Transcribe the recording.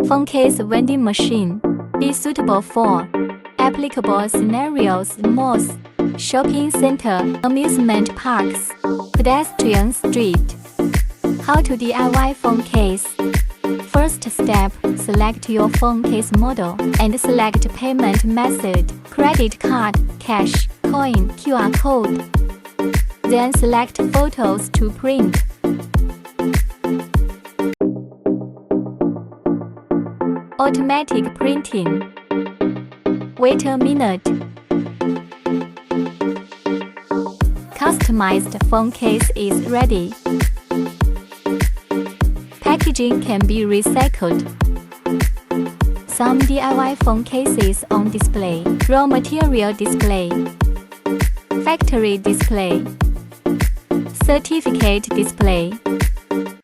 Phone case vending machine is suitable for applicable scenarios: malls, shopping center, amusement parks, pedestrian street. How to DIY phone case? First step, select your phone case model and select payment method: credit card, cash, coin, QR code. Then select photos to print. Automatic printing. Wait a minute. Customized phone case is ready. Packaging can be recycled. Some DIY phone cases on display: raw material display, factory display, certificate display.